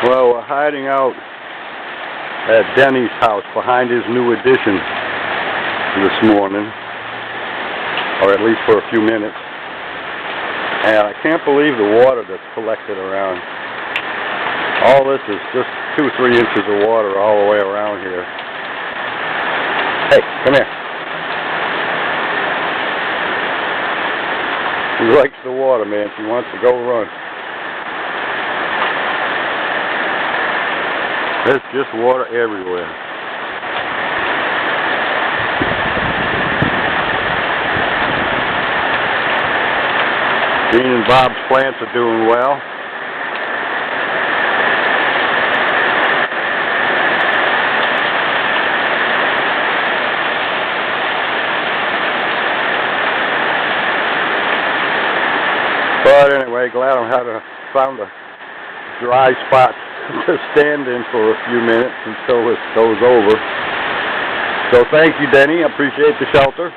Well, we're hiding out at Denny's house behind his new addition this morning, or at least for a few minutes. And I can't believe the water that's collected around. All this is just 2-3 inches of water all the way around here. Hey, come here. She likes the water, man. She wants to go run. There's just water everywhere. Dean and Bob's plants are doing well. But anyway, glad I found a dry spot to stand in for a few minutes until this goes over. So thank you, Denny. I appreciate the shelter.